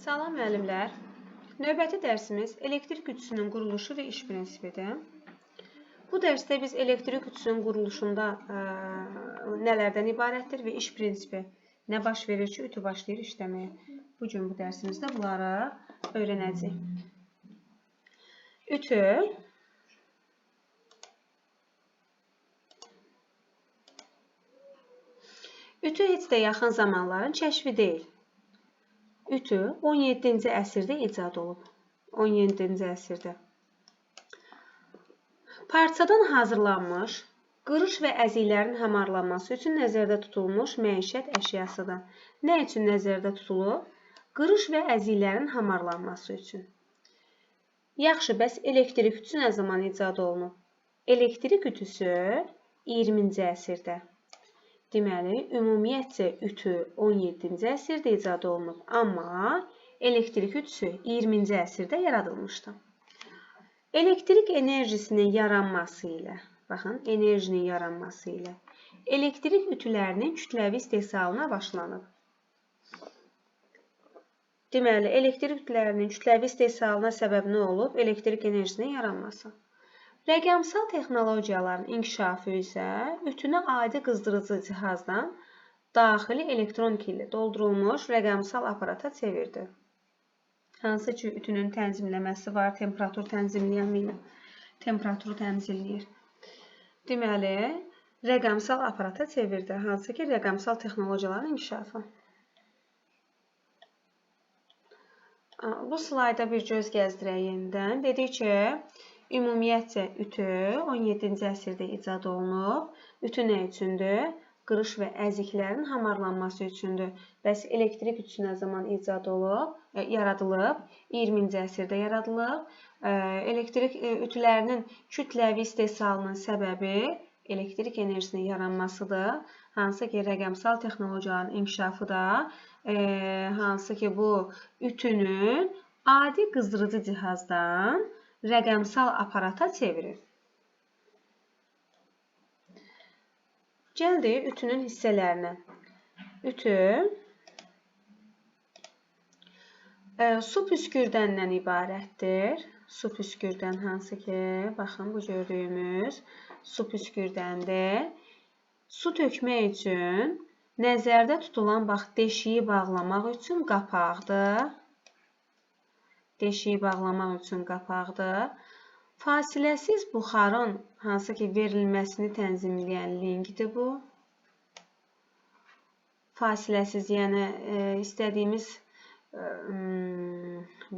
Salam müəllimlər. Növbəti dərsimiz elektrik ütüsünün quruluşu və iş prinsipidir. Bu dərsdə biz elektrik ütüsünün quruluşunda nələrdən ibarətdir və iş prinsipi nə baş verir ki, ütü başlayır işləməyə. Bugün bu dərsimizdə bunları öyrənəcəyik. Ütü heç də yaxın zamanların kəşfi deyil. Ütü 17-ci əsrdə icad olub. 17-ci əsrdə. Parçadan hazırlanmış, qırış və əziklərin hamarlanması üçün nəzərdə tutulmuş məişət əşyasıdır. Nə üçün nəzərdə tutulub? Qırış və əziklərin hamarlanması üçün. Yaxşı, bəs elektrik ütüsü nə zaman icad olunub? Elektrik ütüsü 20-ci əsrdə. Deməli, ümumiyyətcə ütü 17-ci əsrdə icad olunub, amma elektrik ütüsü 20-ci əsrdə yaradılmışdı. Elektrik enerjisinin yaranması ilə, baxın, enerjinin yaranması ilə elektrik ütülərinin kütləvi istehsalına başlanıb. Deməli, elektrik ütülərinin kütləvi istehsalına səbəb nə olub? Elektrik enerjisinin yaranması. Rəqəmsal texnologiyaların inkişafı isə ütünü adi qızdırıcı cihazdan daxili elektronika ilə doldurulmuş rəqəmsal aparata çevirdi. Hansı ki, ütünün tənzimləməsi var, temperatur tənzimləyəni ilə temperaturu tənzimləyir. Deməli, rəqəmsal aparata çevirdi. Hansı ki, rəqəmsal texnologiyaların inkişafı. Bu slayda bir göz gəzdirək yenidən. Dedik ki, ümumiyyətcə ütü 17-ci əsrdə icad olunub. Ütü nə üçündür? Qırış və əziklərin hamarlanması üçündür. Bəs elektrik ütüsü nə zaman icad olub? Yaradılıb. 20-ci əsrdə yaradılıb. Elektrik ütülərinin kütləvi istehsalının səbəbi elektrik enerjisinin yaranmasıdır. Hansı ki, rəqəmsal texnologiyaların inkişafı da hansı ki, bu ütünün adi qızdırıcı cihazdan rəqəmsal aparata çevirir. Gəldik ütünün hissələrinə. Ütü su püskürdəndən ibarətdir. Su püskürdən hansı ki, baxın bu gördüyümüz su püskürdəndir. Su tökmək üçün nəzərdə tutulan deşiyi bağlamaq üçün qapaqdır. Deşiyi bağlamaq üçün qapaqdır. Fasiləsiz buxarın hansı ki verilməsini tənzimləyən linkdir bu. Fasiləsiz, yəni istədiyimiz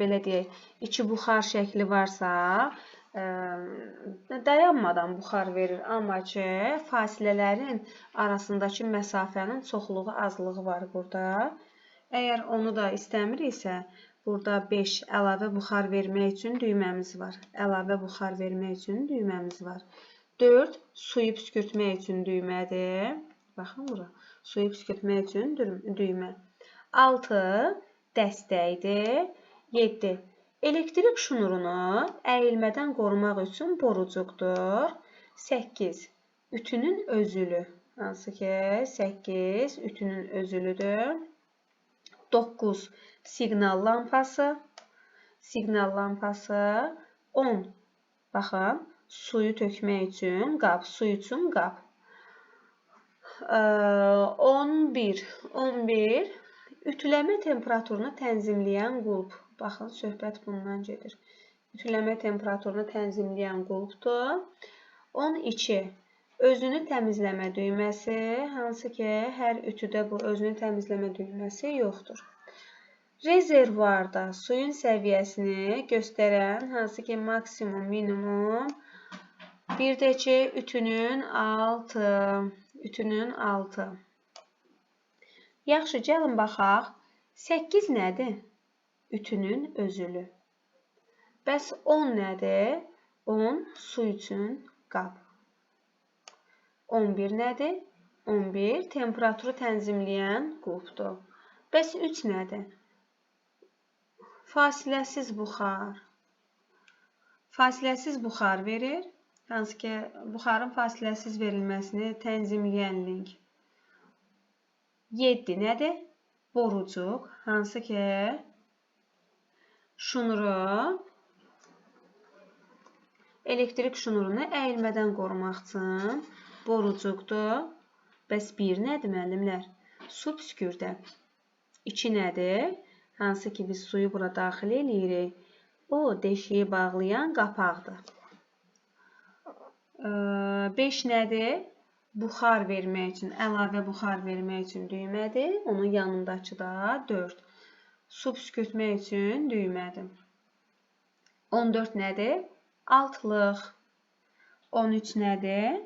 belə deyək, iki buxar şəkli varsa dayanmadan buxar verir, amma ki fasilələrin arasındakı məsafənin çoxluğu, azlığı var burada. Əgər onu da istəmiriksə, burada 5 əlavə buxar vermək üçün düyməmiz var. Əlavə buxar vermək üçün düyməmiz var. 4 suyu püskürtmək üçün düymədir. Baxın bura. Suyu püskürtmək üçün düymə. 6 dəstəkdir. 7 elektrik şnurunu əyilmədən qorumaq üçün borucuqdur. 8 ütünün özülü. Hansı ki 8 ütünün özülüdür. 9 siqnal lampası. Siqnal lampası. 10 baxın, suyu tökmək üçün qab, su üçün qab. 11 ütüləmə temperaturunu tənzimləyən qulp. Baxın, söhbət bundan gedir. Ütüləmə temperaturunu tənzimləyən qulpdur. 12 özünü təmizləmə düyməsi. Hansı ki, hər ütüdə bu özünü təmizləmə düyməsi yoxdur. Rezervuarda suyun səviyyəsini göstərən hansı ki maksimum, minimum. Bir də ki, ütünün altı. Yaxşı, gəlin baxaq. 8 nədir? Ütünün özülü. Bəs 10 nədir? 10 su üçün qab. 11 nədir? 11 temperaturu tənzimləyən qulpdur. Bəs 3 nədir? Fasiləsiz buxar. Fasiləsiz buxar verir. Hansı ki, buxarın fasiləsiz verilməsini tənzimləyən link. 7 nədir? Borucuq. Hansı ki, şnuru, elektrik şnurunu əyilmədən qorumaq üçün borucuqdur. Bəs 1 nədir müəllimlər? Su püskürdə. 2 nədir? Hansı ki biz suyu bura daxil eləyirik. O deşiyi bağlayan qapaqdır. 5 nədir? Buxar vermək üçün, əlavə buxar vermək üçün düymədir. Onun yanındakı da 4. Su püskürtmək üçün düymədir. 14 nədir? Altlıq. 13 nədir?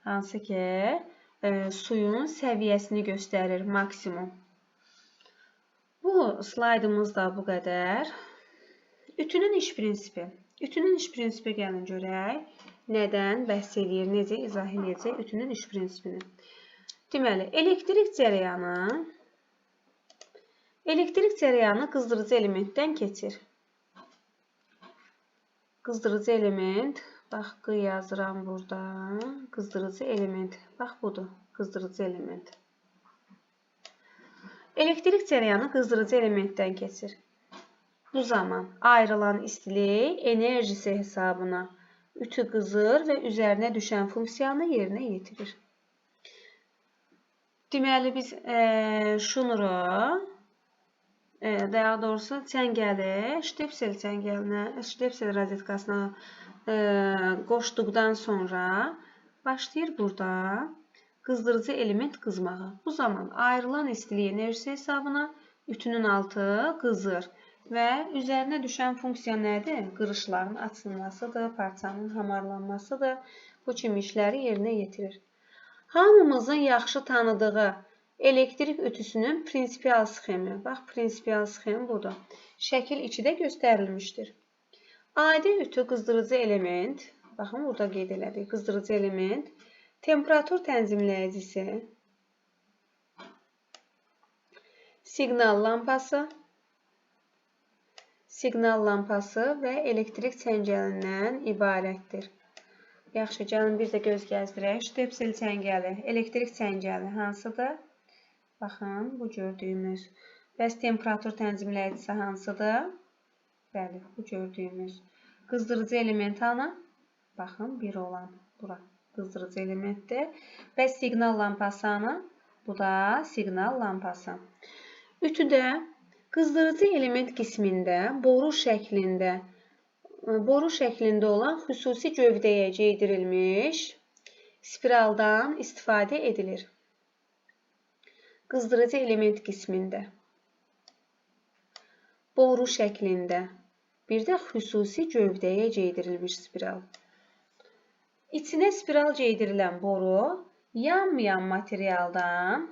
Hansı ki suyun səviyyəsini göstərir maksimum. Bu slaydımız da bu qədər. Ütünün iş prinsipi. Ütünün iş prinsipi gəlin görək. Nədən bəhs edir, necə izah edəcək ütünün iş prinsipini. Deməli, elektrik cərəyanı qızdırıcı elementdən keçir. Qızdırıcı element, bax, qı yazıram burada. Qızdırıcı element, bax, budur, qızdırıcı element. Elektrik cərəyanı qızdırıcı elementdən keçir. Bu zaman ayrılan istilik enerjisi hesabına ütü qızır və üzərinə düşən funksiyanı yerinə yetirir. Deməli, biz şnuru, daha doğrusu çəngəli, ştepsel rozetkasına qoşduqdan sonra başlayır burada qızdırıcı element qızmağa. Bu zaman ayrılan istilik enerjisi hesabına ütünün altı qızır. Və üzərinə düşən funksiya nədir? Qırışların açılmasıdır, parçanın hamarlanmasıdır. Bu kimi işləri yerinə yetirir. Hamımızın yaxşı tanıdığı elektrik ütüsünün prinsipial sxemi. Bax, prinsipial sxem budur. Şəkil 2-də göstərilmişdir. Adi ütü qızdırıcı element, baxın, burada qeyd elədik, qızdırıcı element, temperatur tənzimləyicisi, siqnal lampası və elektrik çəngəlindən ibarətdir. Yaxşı, gəlin bir də göz gəzdirək. Ştepsel çəngəli, elektrik çəngəli hansıdır? Baxın, bu gördüyümüz. Bəs temperatur tənzimləyicisi hansıdır? Bəli, bu gördüyümüz. Qızdırıcı element hanı? Baxın, bir olan bura qızdırıcı elementdir. Bəs siqnal lampası hanı? Bu da siqnal lampası. Ütüdə qızdırıcı element qismində boru şəklində olan xüsusi gövdəyə geydirilmiş spiraldan istifadə edilir. Qızdırıcı element qismində boru şəklində bir də xüsusi gövdəyə geydirilmiş spiral. İçinə spiral geydirilən boru yanmayan materialdan,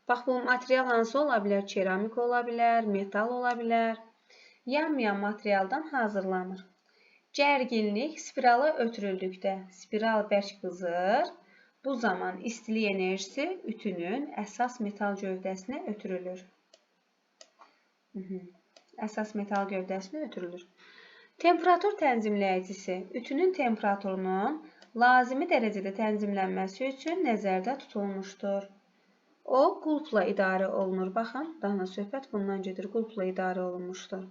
bax, bu material hansı ola bilər? Keramik ola bilər, metal ola bilər. Yanmayan materialdan hazırlanır. Gərginlik spirala ötürüldükdə spiral bərk qızır. Bu zaman istilik enerjisi ütünün əsas metal gövdəsinə ötürülür. Temperatur tənzimləyicisi ütünün temperaturunun lazımi dərəcədə tənzimlənməsi üçün nəzərdə tutulmuşdur. O, qulpla idarə olunur. Baxın, daha söhbət bundan gedir. Qulpla idarə olunmuşdur.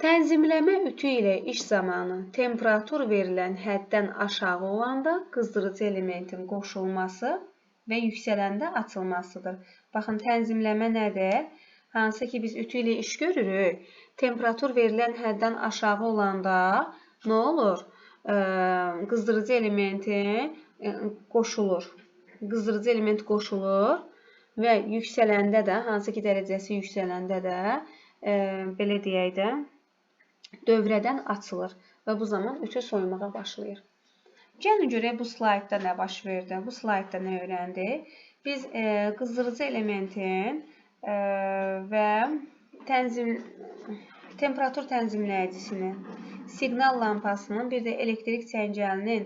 Tənzimləmə ütü ilə iş zamanı temperatur verilən həddən aşağı olanda qızdırıcı elementin qoşulması və yüksələndə açılmasıdır. Baxın, tənzimləmə nədir? Hansı ki biz ütü ilə iş görürük. Temperatur verilən həddən aşağı olanda nə olur? Qızdırıcı elementi qoşulur. Qızdırıcı element qoşulur və yüksələndə də, hansı ki dərəcəsi yüksələndə də, belə deyək də, dövrədən açılır və bu zaman ütü soymağa başlayır. Gəlin görək bu slaydda nə baş verdi? Bu slaydda nə öyrəndik? Biz qızdırıcı elementin və temperatur tənzimləyicisini, siqnal lampasının, bir də elektrik çəngəlinin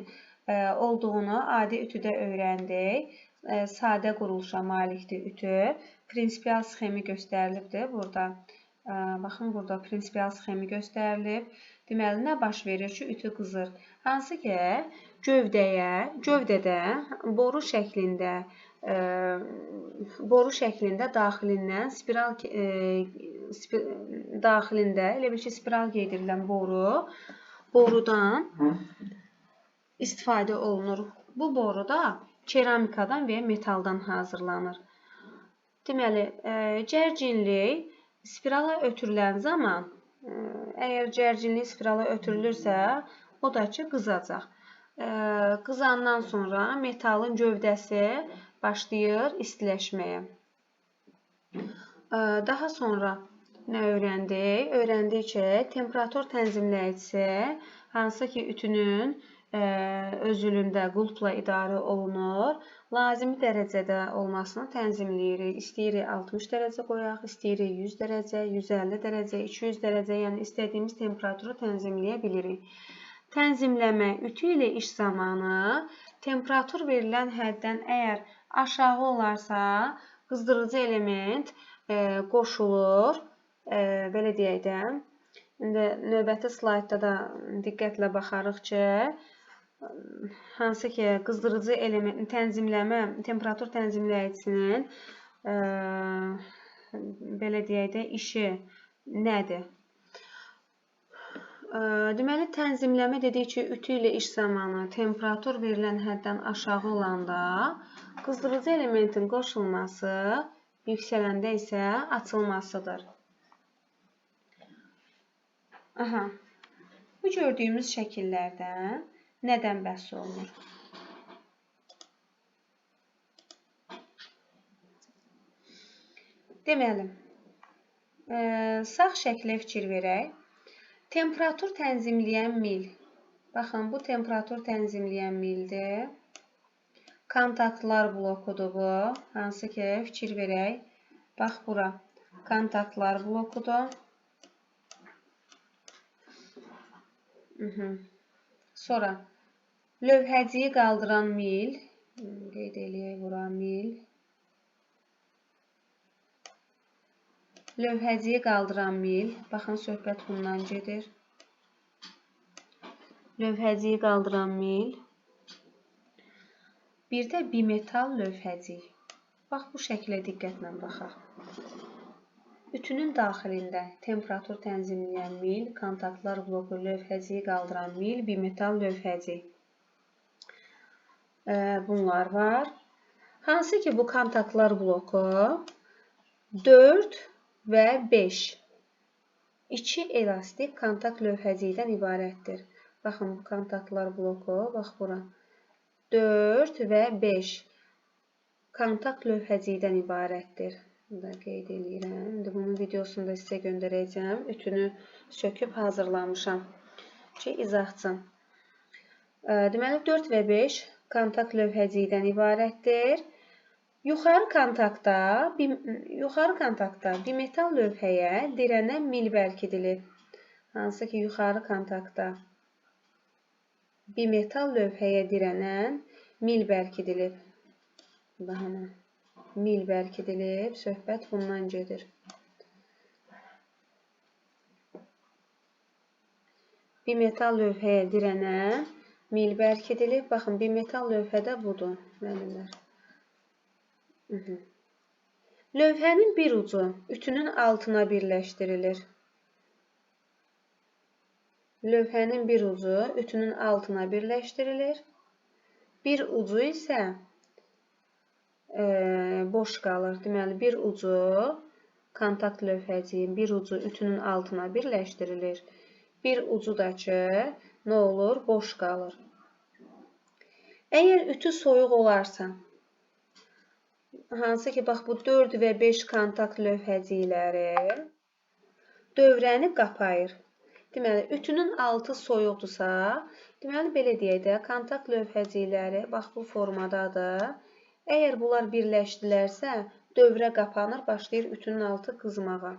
olduğunu adi ütüdə öyrəndik. Sadə quruluşa malikdir ütü. Prinsipial sxemi göstərilibdir burada. Baxın, burada prinsipial sxemi göstərilib. Deməli, nə baş verir ki, ütü qızır? Hansı ki, gövdədə boru şəklində daxilindən elə bir ki, spiral qeydirilən borudan istifadə olunur. Bu boru da keramikadan və metaldan hazırlanır. Deməli, cərcinlik spirala ötürülən zaman, əgər cərcinlik spirala ötürülürsə, o da ki, qızacaq. Qızandan sonra metalın gövdəsi başlayır istiləşməyə. Daha sonra nə öyrəndik? Öyrəndik ki, temperatur tənzimləyicisi, hansı ki, ütünün özülündə qulpla idarə olunur, lazımi dərəcədə olmasını tənzimləyirik. İstəyirik 60 dərəcə qoyaq, istəyirik 100 dərəcə, 150 dərəcə, 200 dərəcə, yəni istədiyimiz temperaturu tənzimləyə bilirik. Tənzimləmə ütü ilə iş zamanı temperatur verilən həddən əgər aşağı olarsa, qızdırıcı element qoşulur. Belə deyək də, növbəti slaydda da diqqətlə baxarıq ki, hansı ki, qızdırıcı elementin temperatur tənzimləyicisinin belə deyək də, işi nədir? Deməli, tənzimləmə dedik ki, ütü ilə iş zamanı temperatur verilən həddən aşağı olanda qızdırıcı elementin qoşulması, yüksələndə isə açılmasıdır. Bu gördüyümüz şəkillərdən nədən bəhs olunur? Deməli, sağ şəklə fikir verək. Temperatur tənzimləyən mil. Baxın, bu temperatur tənzimləyən mildir. Kontaktlar blokudur bu. Hansı ki, fikir verək. Bax, bura. Kontaktlar blokudur. Sonra, lövhəciyi qaldıran mil. Qeyd eləyək, bura mil. Lövhəciyi qaldıran mil. Baxın, söhbət bundan gedir. Lövhəciyi qaldıran mil. Bir də bimetal lövhəcik. Bax, bu şəklə diqqətlə baxaq. Ütünün daxilində temperatur tənzimləyən mil, kontaktlar bloku, lövhəciyi qaldıran mil, bimetal lövhəcik. Bunlar var. Hansı ki, bu kontaktlar bloku 4 və 5 2 elastik kontakt lövhəcikdən ibarətdir. Baxın, bu kontaktlar bloku, bax bura 4 və 5 kontakt lövhəcikdən ibarətdir. Bunu da qeyd edirəm. İndi bunun videosunu da sizə göndərəcəm. Ütünü söküb hazırlamışam ki, izah üçün. Deməli, 4 və 5 kontakt lövhəcikdən ibarətdir. Yuxarı kontaktda bimetal lövhəyə dirənən mil bərkidilib. Hansı ki, yuxarı kontaktda bimetal lövhəyə dirənən mil bərkidilib. Mil bərkidilib, söhbət bundan gedir. Bimetal lövhəyə dirənən mil bərkidilib. Baxın, bimetal lövhədə budur, müəllimlər. Lövhənin bir ucu ütünün altına birləşdirilir. Lövhənin bir ucu ütünün altına birləşdirilir. Bir ucu isə boş qalır. Deməli, bir ucu kontakt lövhəciyin bir ucu ütünün altına birləşdirilir. Bir ucu da ki, nə olur? Boş qalır. Əgər ütü soyuq olarsa, hansı ki, bax, bu 4 və 5 kontakt lövhəcikləri dövrəni qapayır. Deməli, ütünün altı soyuqdursa, deməli, belə deyək də, kontakt lövhəcikləri, bax, bu formadadır. Əgər bunlar birləşdilərsə, dövrə qapanır, başlayır ütünün altı qızmağa.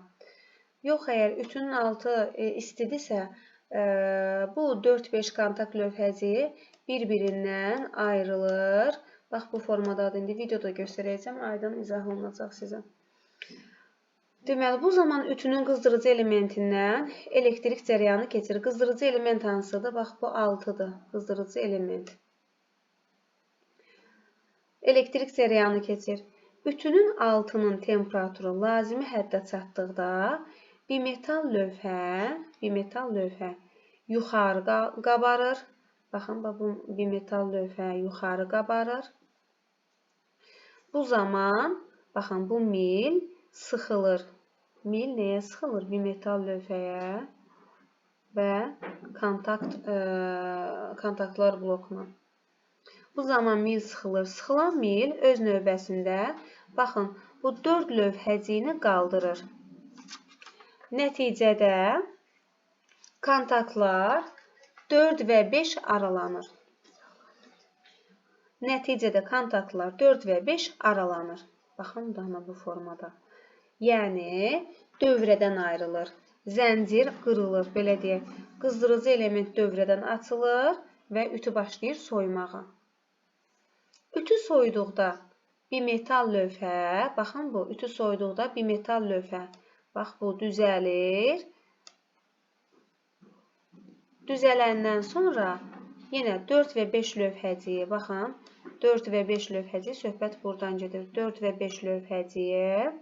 Yox, əgər ütünün altı istidirsə, bu 4-5 kontakt lövhəciyi bir-birindən ayrılır. Bax, bu formadadır. İndi videoda göstərəcəm, aydın izah olunacaq sizə. Deməli, bu zaman ütünün qızdırıcı elementindən elektrik cəryanı keçir. Qızdırıcı element hansıdır? Bax, bu 6-dır qızdırıcı element. elektrik cərəyanı keçir. Ütünün altının temperaturu lazımi həddə çatdıqda bimetal lövhə yuxarı qabarır. Baxın, bu bimetal lövhə yuxarı qabarır. Bu zaman, baxın, bu mil sıxılır. Mil nəyə sıxılır? Bimetal lövhəyə və kontaktlar blokuna. Bu zaman mil sıxılır. Sıxılan mil öz növbəsində, baxın, bu 4 lövhəciyini qaldırır. Nəticədə kontaktlar 4 və 5 aralanır. Baxın, daha bu formada. Yəni, dövrədən ayrılır. Zəncir qırılır, belə deyək. Qızdırıcı element dövrədən açılır və ütü başlayır soymağa. Ütü soyuduqda bimetal lövhə, baxın bu, ütü soyuduqda bimetal lövhə, bax bu düzəlir. Düzələndən sonra yenə 4 və 5 lövhəciyi, baxın, 4 və 5 lövhəciyi, söhbət buradan gedir. 4 və 5 lövhəciyi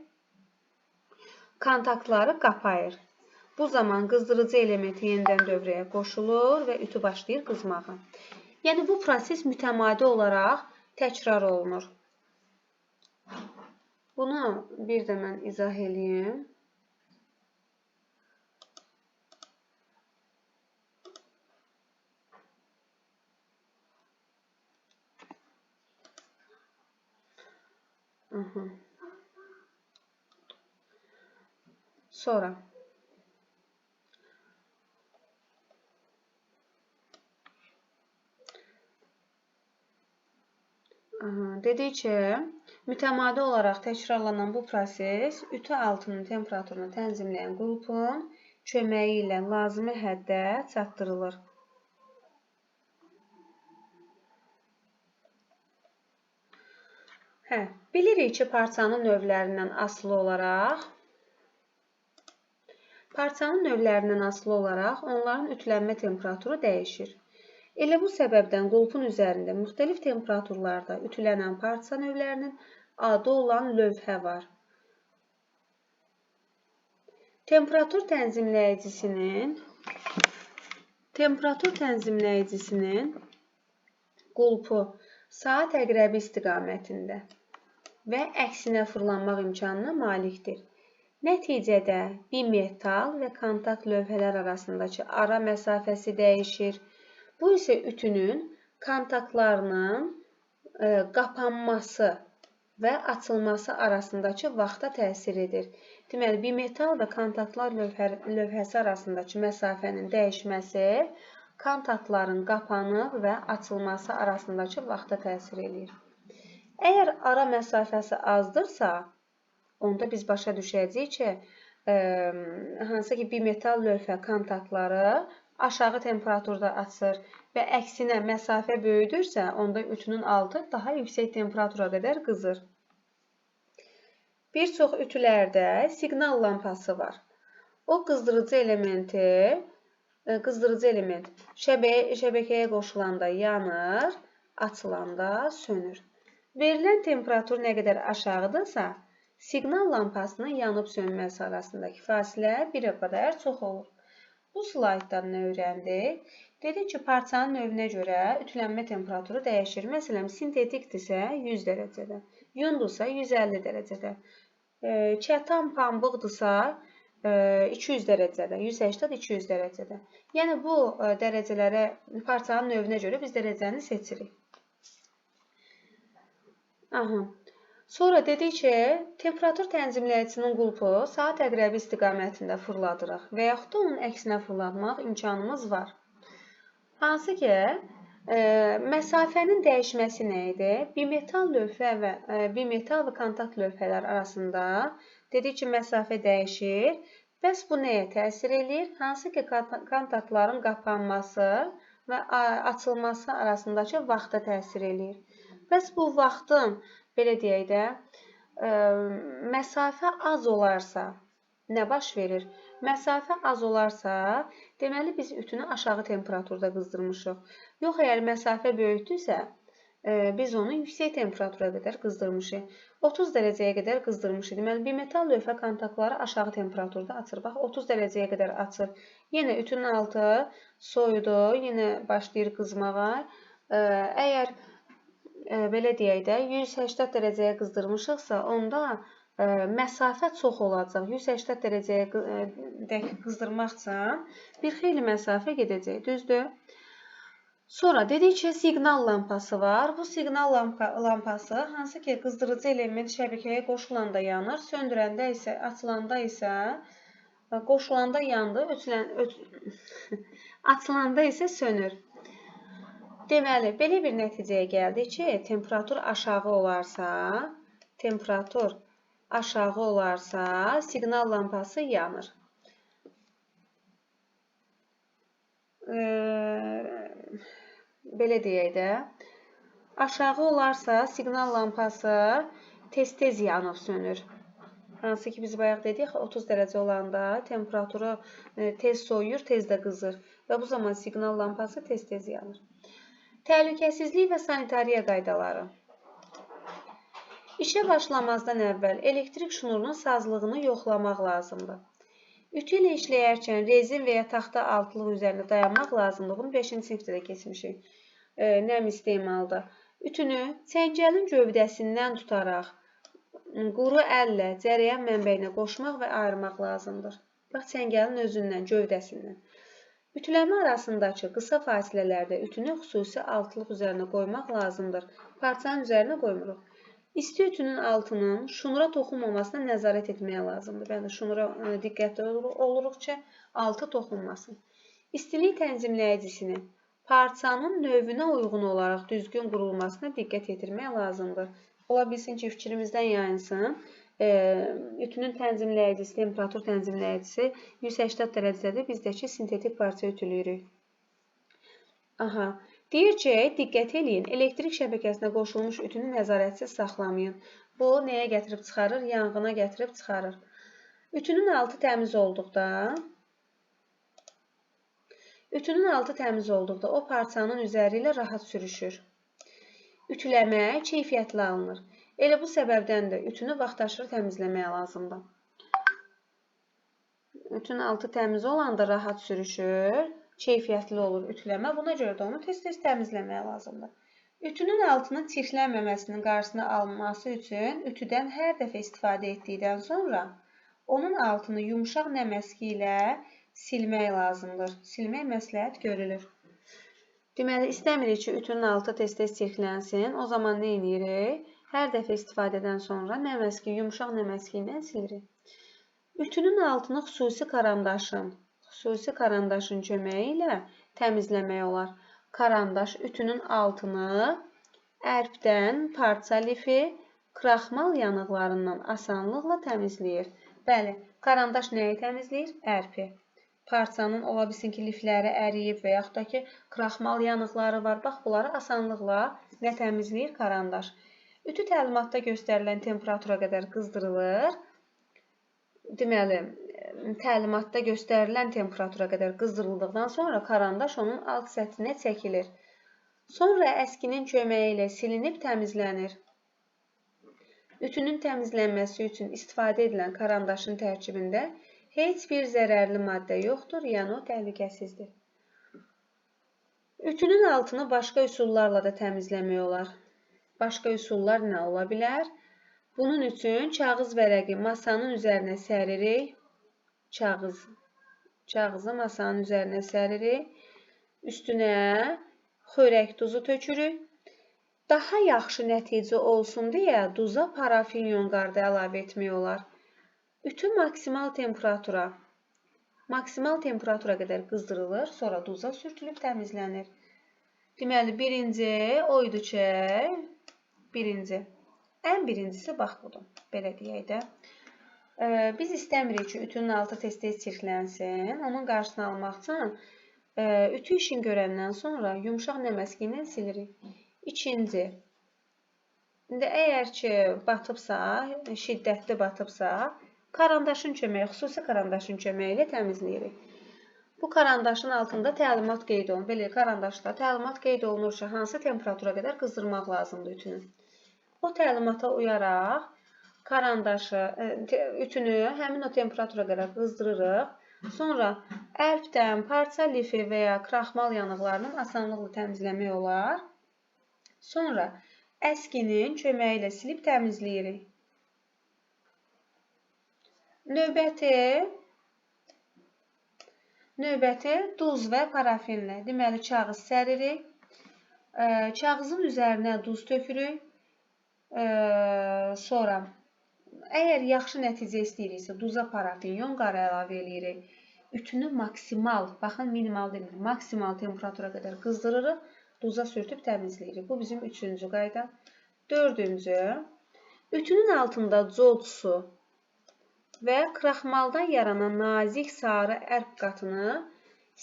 kontaktları qapayır. Bu zaman qızdırıcı elementi yenidən dövrəyə qoşulur və ütü başlayır qızmağa. Yəni, bu proses mütəmadi olaraq təkrar olunur. Bunu bir də mən izah edeyim. Sonra dedik ki, mütəmadi olaraq təkrarlanan bu proses ütü altının temperaturunu tənzimləyən qrupun köməyi ilə lazımi həddə çatdırılır. Bilirik ki, parçanın növlərindən asılı olaraq onların ütülənmə temperaturu dəyişir. Elə bu səbəbdən qulpun üzərində müxtəlif temperaturlarda ütülənən parça növlərinin adı olan lövhə var. Temperatur tənzimləyicisinin qulpu saat əqrəbi istiqamətində və əksinə fırlanmaq imkanına malikdir. Nəticədə bimetal və kontakt lövhələr arasındakı ara məsafəsi dəyişir. Bu isə ütünün kontaktlarının qapanması və açılması arasındakı vaxta təsir edir. Deməli, bimetal və kontaktlar lövhəsi arasındakı məsafənin dəyişməsi kontaktların qapanıb və açılması arasındakı vaxta təsir edir. Əgər ara məsafəsi azdırsa, onda biz başa düşəcəyik ki, hansı ki, bimetal lövhə kontaktları aşağı temperaturda açır və əksinə məsafə böyüdürsə, onda ütünün altı daha yüksək temperatura qədər qızır. Bir çox ütülərdə siqnal lampası var. O qızdırıcı element şəbəkəyə qoşulanda yanır, açılanda sönür. Verilən temperatur nə qədər aşağıdırsa, siqnal lampasının yanıb sönməsi arasındakı fasilə bir o qədər çox olur. Bu slayddan nə öyrəndik? Dedik ki, parçanın növünə görə ütülənmə temperaturu dəyişir. Məsələn, sintetikdirsə 100 dərəcədə, yundursa 150 dərəcədə, kətan pambıqdırsa 200 dərəcədə, 180-200 dərəcədə. Yəni, bu dərəcələrə, parçanın növünə görə biz dərəcəni seçirik. Sonra dedik ki, temperatur tənzimləyicisinin qulpu saat əqrəbi istiqamətində fırladırıq və yaxud da onun əksinə fırlatmaq imkanımız var. Hansı ki, məsafənin dəyişməsi nə idi? Bimetal və kontakt lövhələr arasında dedik ki, məsafə dəyişir. Bəs bu nəyə təsir edir? Hansı ki, kontaktların qapanması və açılması arasındakı vaxta təsir edir. Bəs bu vaxtın, belə deyək də, məsafə az olarsa nə baş verir? Məsafə az olarsa, deməli biz ütünü aşağı temperaturda qızdırmışıq. Yox, əgər məsafə böyükdürsə, biz onu yüksək temperatura qədər qızdırmışıq. 30 dərəcəyə qədər qızdırmışıq. Deməli, bimetal lövhə kontaktları aşağı temperaturda açır. Bax, 30 dərəcəyə qədər açır. Yenə ütünün altı soyudu, yenə başlayır qızmağa. Əgər belə deyək də, 180 dərəcəyə qızdırmışıqsa, onda məsafə çox olacaq. 180 dərəcəyə qızdırmaqsa bir xeyli məsafə gedəcək, düzdür? Sonra dedik ki, siqnal lampası var. Bu siqnal lampası hansı ki qızdırıcı element şəbəkəyə qoşulanda yanır, söndürəndə isə, açılanda isə qoşulanda yandı, açılanda isə sönür. Deməli, belə bir nəticəyə gəldik ki, temperatur aşağı olarsa, siqnal lampası yanır. Belə deyək də, aşağı olarsa siqnal lampası tez-tez yanıb sönür. Hansı ki biz bayaq dedik, 30 dərəcə olanda temperaturu tez soyuyur, tez də qızır və bu zaman siqnal lampası tez-tez yanır. Təhlükəsizlik və sanitariya qaydaları. İşə başlamazdan əvvəl elektrik şnurunun sazlığını yoxlamaq lazımdır. Ütü ilə işləyərkən rezin və ya taxta altlıq üzərində dayanmaq lazımdır. Bunu 5-ci sinifdə də keçmişik. Nəm istemalda. Ütünü çəngəlin gövdəsindən tutaraq quru əllə cərəyan mənbəyinə qoşmaq və ayırmaq lazımdır. Bax, çəngəlin özündən, gövdəsindən. Ütüləmə arasındakı qısa fasilələrdə ütünü xüsusi altlıq üzərinə qoymaq lazımdır. Parçanın üzərinə qoymuruq. İsti ütünün altının şunura toxunmamasına nəzarət etməyə lazımdır. Yəni, şunura diqqətli oluruq ki, altı toxunmasın. İstilik tənzimləyicisini parçanın növünə uyğun olaraq düzgün qurulmasına diqqət yetirmək lazımdır. Ola bilsin ki, fikrimizdən yayınsın. Ütünün tənzimləyicisi, temperatur tənzimləyicisi 180 dərəcədə bizdəki sintetik parça ütülüyürük. Deyir ki, diqqət eləyin, elektrik şəbəkəsinə qoşulmuş ütünü nəzarətsiz saxlamayın. Bu, nəyə gətirib çıxarır? Yanğına gətirib çıxarır. Ütünün altı təmiz olduqda, o parçanın üzəri ilə rahat sürüşür. Ütüləmə keyfiyyətli alınır. Elə bu səbəbdən də ütünü vaxtaşırı təmizləməyə lazımdır. Ütünün altı təmiz olanda rahat sürüşür. Keyfiyyətli olur ütüləmə. Buna görə də onu tez-tez təmizləməyə lazımdır. Ütünün altının çirklənməməsinin qarşısını alınması üçün ütüdən hər dəfə istifadə etdikdən sonra onun altını yumşaq nəməski ilə silmək lazımdır. Silmək məsləhət görülür. Deməli, istəmirik ki, ütünün altı tez-tez çirklənsin. O zaman nə edirik? Hər dəfə istifadədən sonra yumşaq nəməski ilə silirik. Ütünün altını xüsusi karandaşın köməyi ilə təmizləmək olar. Karandaş ütünün altını ərpdən, parça lifi, kraxmal yanıqlarından asanlıqla təmizləyir. Bəli, karandaş nəyi təmizləyir? Ərpi. Parçanın ola bilsin ki, lifləri əriyib və yaxud da ki, kraxmal yanıqları var. Bax, bunları asanlıqla nə təmizləyir? Karandaş. Ütü təlimatda göstərilən temperatura qədər qızdırılır. Deməli, təlimatda göstərilən temperatura qədər qızdırıldıqdan sonra karandaş onun alt səthinə çəkilir. Sonra əskinin köməyi ilə silinib təmizlənir. Ütünün təmizlənməsi üçün istifadə edilən karandaşın tərkibində heç bir zərərli maddə yoxdur, yəni o təhlükəsizdir. Ütünün altını başqa üsullarla da təmizləmək olar. Başqa üsullar nə ola bilər? Bunun üçün kağız vərəqi masanın üzərinə səririk. Kağızı masanın üzərinə səririk. Üstünə xörək duzu tökürük. Daha yaxşı nəticə olsun deyə duza parafin yonqardı əlavə etmək olar. Ütü maksimal temperatura qədər qızdırılır, sonra duza sürtülüb təmizlənir. Deməli, birinci oydu ki, ən birincisi bax budur, belə deyək də. Biz istəmirik ki, ütünün altı tez-tez çirklənsin. Onun qarşısını almaq üçün ütü işini görəndən sonra yumşaq nəməski ilə silirik. İkinci, əgər ki, batıbsa, şiddətli batıbsa, xüsusi karandaşın köməyi ilə təmizləyirik. Bu karandaşın altında təlimat qeyd olunur. Belə karandaşda təlimat qeyd olunur ki, hansı temperatura qədər qızdırmaq lazımdır ütünü. O təlimata uyaraq karandaşı, ütünü həmin o temperatura qədər qızdırırıq. Sonra ərfdən, parça lifi və ya kraxmal yanıqlarının asanlıqla təmizləmək olar. Sonra əskinin köməyi ilə silib təmizləyirik. Növbəti duz və parafinlə. Deməli, kağız səririk. Kağızın üzərinə duz tökürük. Sonra, əgər yaxşı nəticə istəyiriksə, duza parafin, yon qarı əlavə edirik. Ütünü maksimal, baxın minimal demir, maksimal temperatura qədər qızdırırıq. Duza sürtüb təmizləyirik. Bu bizim 3-cü qayda. 4-cü, ütünün altında cod su və kraxmaldan yaranan nazik sarı ərq qatını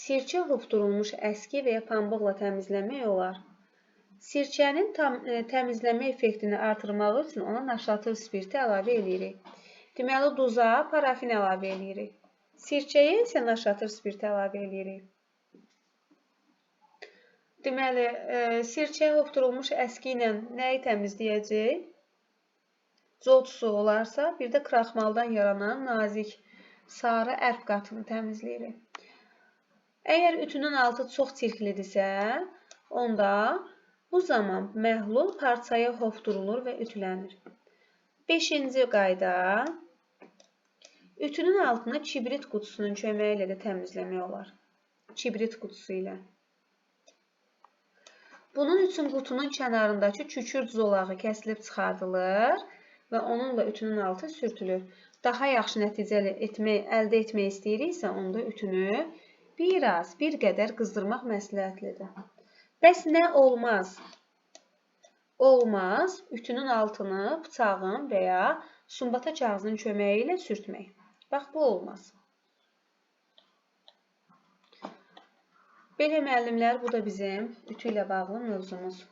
sirkə hopdurulmuş əski və ya pambıqla təmizləmək olar. Sirkənin təmizləmə effektini artırmaq üçün ona naşatır spirti əlavə edirik. Deməli, duza parafin əlavə edirik. Sirkəyə isə naşatır spirti əlavə edirik. Deməli, sirkə hopdurulmuş əski ilə nəyi təmizləyəcək? Cod su olarsa, bir də kraxmaldan yaranan nazik sarı ərq qatını təmizləyirik. Əgər ütünün altı çox çirklidirsə, onda bu zaman məhlul parçaya hopdurulur və ütülənir. 5-ci qayda, ütünün altını kibrit qutusunun köməyi ilə də təmizləmək olar. Kibrit qutusu ilə. Bunun üçün qutunun kənarındakı kükürt zolağı kəsilib çıxardılır və onunla ütünün altı sürtülür. Daha yaxşı nəticə əldə etmək istəyiriksə, onda ütünü bir qədər qızdırmaq məsləhətlidir. Bəs nə olmaz? Olmaz, ütünün altını bıçağın və ya sumbata kağızının köməyi ilə sürtmək. Bax, bu olmaz. Belə müəllimlər, bu da bizim ütü ilə bağlı mövzumuz.